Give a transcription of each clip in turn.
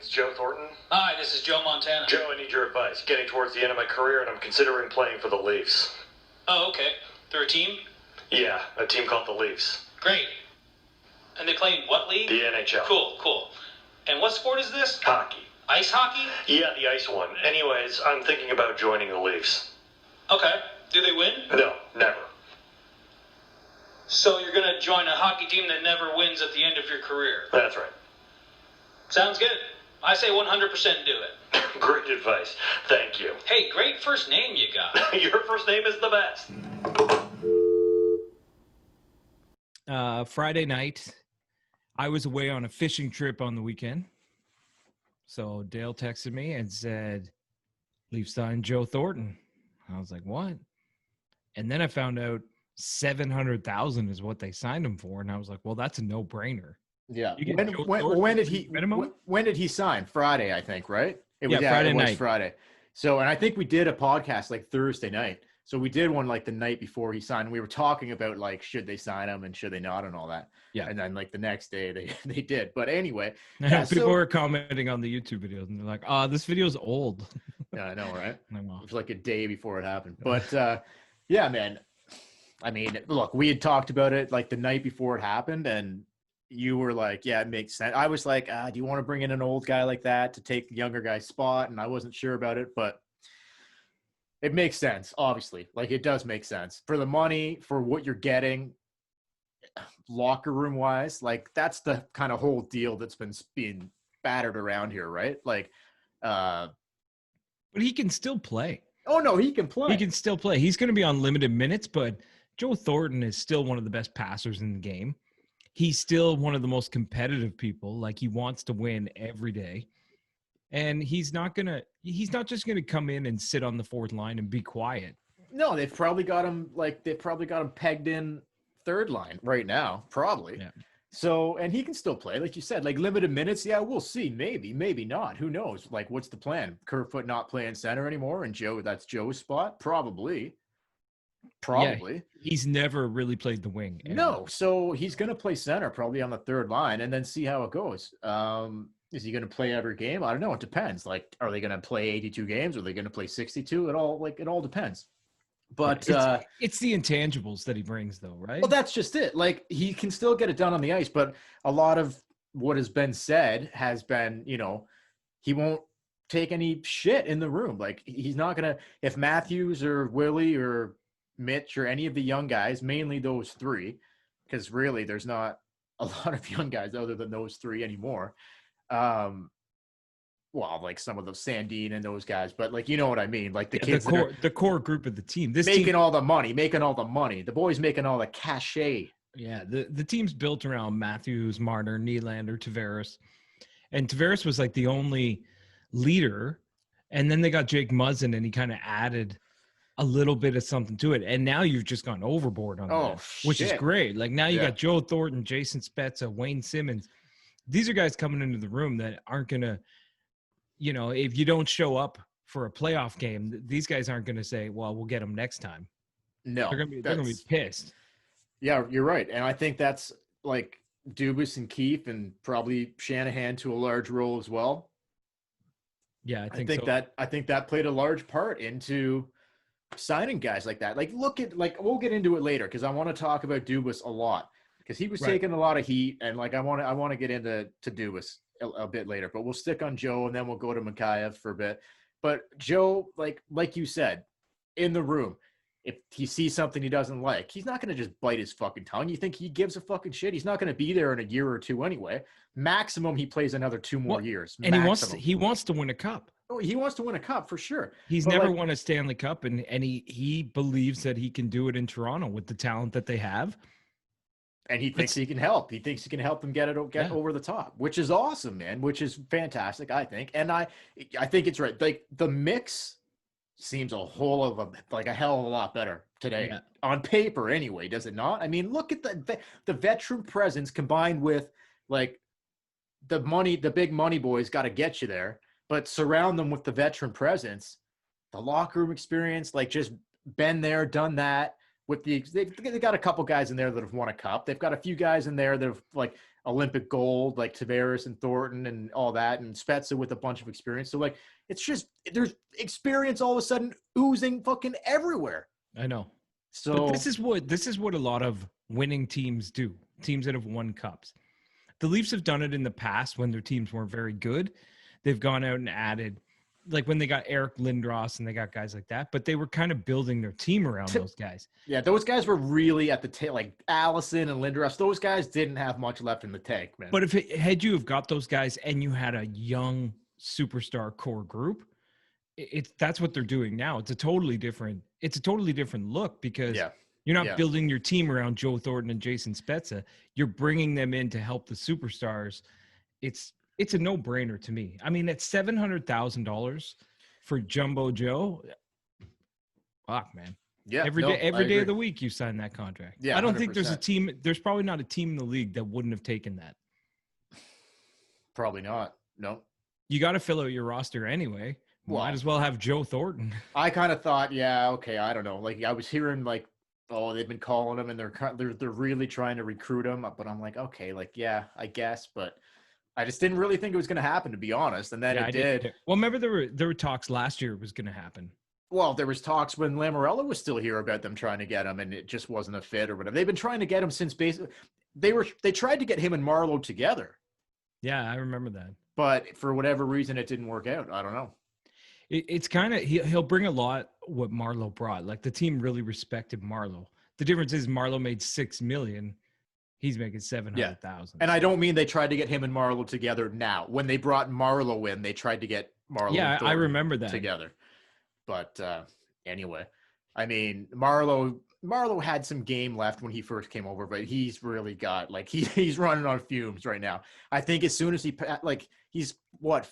it's Joe Thornton. Hi, this is Joe Montana. Joe, I need your advice. Getting towards the end of my career, and I'm considering playing for the Leafs. Oh, okay. They're a team? Yeah, a team called the Leafs. Great. And they play in what league? The NHL. Cool. And what sport is this? Hockey. Ice hockey? Yeah, the ice one. Anyways, I'm thinking about joining the Leafs. Okay. Do they win? No, never. So you're going to join a hockey team that never wins at the end of your career? That's right. Sounds good. I say 100% do it. Great advice. Thank you. Hey, great first name you got. Your first name is the best. Friday night, I was away on a fishing trip on the weekend. So Dale texted me and said, Leafs signed Joe Thornton. I was like, what? And then I found out 700,000 is what they signed him for. And I was like, well, that's a no-brainer. Yeah. When did he sign? Friday, I think, right? Friday night. Friday. So, and I think we did a podcast like Thursday night. So we did one like the night before he signed. We were talking about like, should they sign him and should they not and all that. Yeah. And then like the next day they did. But anyway. People were commenting on the YouTube videos and they're like, this video's old. Yeah, I know, right? I know. It was like a day before it happened. But yeah, man. I mean, look, we had talked about it like the night before it happened and you were like, yeah, it makes sense. I was like, do you want to bring in an old guy like that to take the younger guy's spot? And I wasn't sure about it, but it makes sense, obviously. Like, it does make sense. For the money, for what you're getting, locker room-wise, like, that's the kind of whole deal that's been being battered around here, right? Like, but he can still play. Oh, no, he can play. He can still play. He's going to be on limited minutes, but Joe Thornton is still one of the best passers in the game. He's still one of the most competitive people. Like, he wants to win every day. And he's not just going to come in and sit on the fourth line and be quiet. No, they've probably got him pegged in third line right now, probably. Yeah. So, and he can still play, like you said, like limited minutes. Yeah, we'll see. Maybe not. Who knows? Like, what's the plan? Kerfoot not playing center anymore, and that's Joe's spot? Probably. Yeah, he's never really played the wing. No, so he's going to play center probably on the third line and then see how it goes. Is he going to play every game? I don't know. It depends. Like, are they going to play 82 games? Are they going to play 62? It all depends. But it's the intangibles that he brings, though, right? Well, that's just it. Like, he can still get it done on the ice, but a lot of what has been said has been, he won't take any shit in the room. Like, he's not going to – if Matthews or Willie or Mitch or any of the young guys, mainly those three, because really there's not a lot of young guys other than those three anymore. Well, like some of the Sandine and those guys, but like, you know what I mean? Like the kids, the core group of the team, making all the money, the boys making all the cachet. Yeah. The team's built around Matthews, Marner, Nylander, Tavares, and Tavares was like the only leader. And then they got Jake Muzzin and he kind of added a little bit of something to it. And now you've just gone overboard on that, which is great. Like now you got Joe Thornton, Jason Spezza, Wayne Simmons. These are guys coming into the room that aren't going to, if you don't show up for a playoff game, these guys aren't going to say, well, we'll get them next time. No. They're going to be pissed. Yeah, you're right. And I think that's like Dubas and Keefe and probably Shanahan to a large role as well. Yeah, I think so. I think that played a large part into signing guys like that. Like, we'll get into it later because I want to talk about Dubas a lot. Because he was taking a lot of heat, and like I want to get into Dubas a bit later, but we'll stick on Joe, and then we'll go to Mikheyev for a bit. But Joe, like you said, in the room, if he sees something he doesn't like, he's not going to just bite his fucking tongue. You think he gives a fucking shit? He's not going to be there in a year or two anyway. Maximum, he plays another 2 more years. And he wants to win a cup. Oh, he wants to win a cup for sure. He's never won a Stanley Cup, and he believes that he can do it in Toronto with the talent that they have. And he thinks he can help. He thinks he can help them get over the top, which is awesome, man, which is fantastic, I think. And I think it's right. Like, the mix seems a hell of a lot better today. Yeah. On paper, anyway, does it not? I mean, look at the veteran presence combined with, like, the money, the big money boys got to get you there, but surround them with the veteran presence, the locker room experience, like, just been there, done that. They've got a couple guys in there that have won a cup. They've got a few guys in there that have like Olympic gold, like Tavares and Thornton and all that, and Spezza with a bunch of experience. So like, it's just there's experience all of a sudden oozing fucking everywhere. I know. So but this is what a lot of winning teams do. Teams that have won cups. The Leafs have done it in the past when their teams weren't very good. They've gone out and added, like when they got Eric Lindros and they got guys like that, but they were kind of building their team around those guys. Yeah, those guys were really at the tail, like Allison and Lindros. Those guys didn't have much left in the tank, man. But had you have got those guys and you had a young superstar core group, that's what they're doing now. It's a totally different look because you're not building your team around Joe Thornton and Jason Spezza. You're bringing them in to help the superstars. It's a no-brainer to me. I mean, at $700,000 for Jumbo Joe, fuck, man. Yeah, every day of the week you sign that contract. Yeah, I don't think there's a team. There's probably not a team in the league that wouldn't have taken that. Probably not. No. You got to fill out your roster anyway. Might as well have Joe Thornton. I kind of thought, yeah, okay, I don't know. Like I was hearing like, oh, they've been calling him and they're really trying to recruit him. But I'm like, okay, like yeah, I guess, but I just didn't really think it was going to happen, to be honest. And then it did. Well, remember there were talks last year it was going to happen. Well, there was talks when Lamorello was still here about them trying to get him, and it just wasn't a fit or whatever. They've been trying to get him since basically they tried to get him and Marleau together. Yeah, I remember that. But for whatever reason, it didn't work out. I don't know. It's kind of he'll bring a lot what Marleau brought. Like the team really respected Marleau. The difference is Marleau made $6 million. He's making 700,000. And I don't mean they tried to get him and Marleau together now. When they brought Marleau in, they tried to get Marleau. Yeah, I remember that together. But anyway, I mean, Marleau had some game left when he first came over, but he's really got like he's running on fumes right now. I think as soon as he's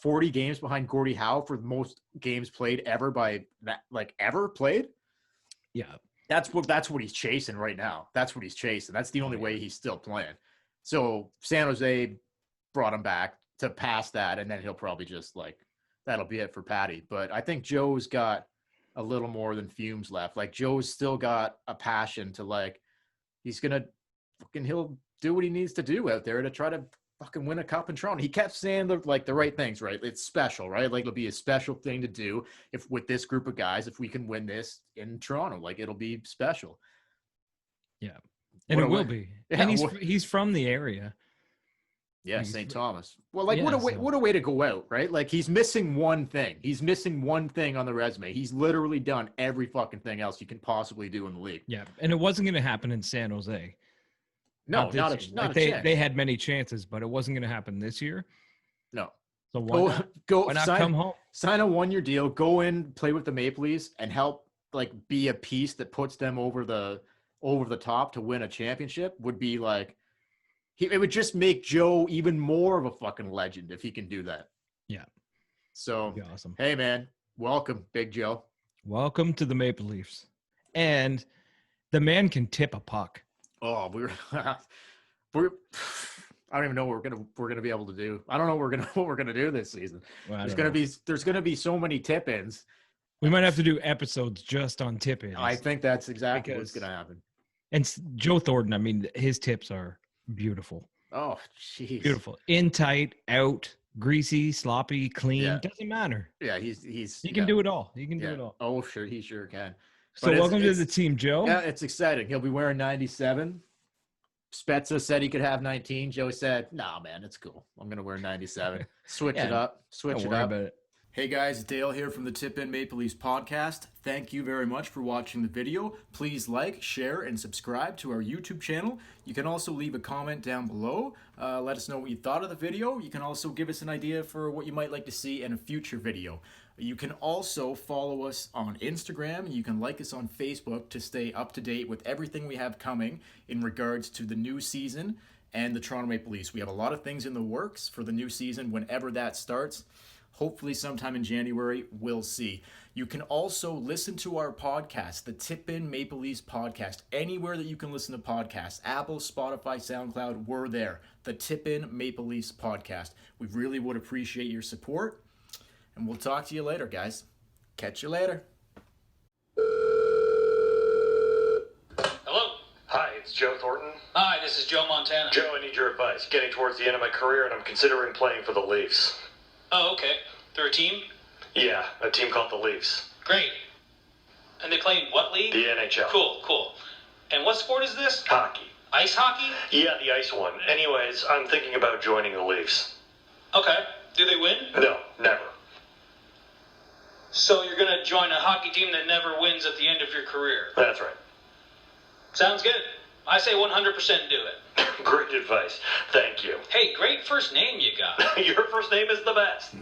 40 games behind Gordie Howe for the most games played ever by that ever played. Yeah, that's what he's chasing right now. That's what he's chasing. That's the only way he's still playing. So San Jose brought him back to pass that, and then he'll probably just that'll be it for Patty. But I think Joe's got a little more than fumes left. Like Joe's still got a passion to he'll do what he needs to do out there to try to fucking win a cup in Toronto. He kept saying the right things, right? It's special, right? Like it'll be a special thing to do if with this group of guys, if we can win this in Toronto, like it'll be special. Yeah. And it will be. Yeah, and he's from the area. Yeah, St. Thomas. Well, what a way to go out, right? Like he's missing one thing. He's missing one thing on the resume. He's literally done every fucking thing else you can possibly do in the league. Yeah, and it wasn't going to happen in San Jose. No, not a chance. They had many chances, but it wasn't going to happen this year. No. So why not come home? Sign a 1-year deal. Go in, play with the Maple Leafs, and help be a piece that puts them over the top to win a championship. Would be it would just make Joe even more of a fucking legend if he can do that. Yeah. So, that'd be awesome. Hey, man. Welcome, Big Joe. Welcome to the Maple Leafs. And the man can tip a puck. Oh, I don't even know what we're gonna be able to do. I don't know what we're gonna do this season. Well, there's gonna be so many tip-ins. We might have to do episodes just on tip-ins. I think that's exactly what's gonna happen. And Joe Thornton, I mean, his tips are beautiful. Oh, jeez. Beautiful. In, tight, out, greasy, sloppy, clean. Yeah. Doesn't matter. Yeah, he can do it all. He can do it all. Oh, sure. He sure can. So welcome to the team, Joe. Yeah, it's exciting. He'll be wearing 97. Spezza said he could have 19. Joe said, nah, man, it's cool. I'm going to wear 97. Switch it up. Switch it up. Hey guys, Dale here from the Tip In Maple Leafs podcast. Thank you very much for watching the video. Please like, share, and subscribe to our YouTube channel. You can also leave a comment down below. Let us know what you thought of the video. You can also give us an idea for what you might like to see in a future video. You can also follow us on Instagram. You can like us on Facebook to stay up to date with everything we have coming in regards to the new season and the Toronto Maple Leafs. We have a lot of things in the works for the new season whenever that starts. Hopefully sometime in January, we'll see. You can also listen to our podcast, the Tip In Maple Leafs podcast, anywhere that you can listen to podcasts. Apple, Spotify, SoundCloud, we're there. The Tip In Maple Leafs podcast. We really would appreciate your support. And we'll talk to you later, guys. Catch you later. it's Joe Thornton. Hi, this is Joe Montana. Joe, I need your advice. Getting towards the end of my career, and I'm considering playing for the Leafs. Oh, okay. They're a team? Yeah, a team called the Leafs. Great. And they play in what league? The NHL. Cool. And what sport is this? Hockey. Ice hockey? Yeah, the ice one. Anyways, I'm thinking about joining the Leafs. Okay. Do they win? No, never. So you're going to join a hockey team that never wins at the end of your career? That's right. Sounds good. I say 100% do it. Great advice. Thank you. Hey, great first name you got. Your first name is the best.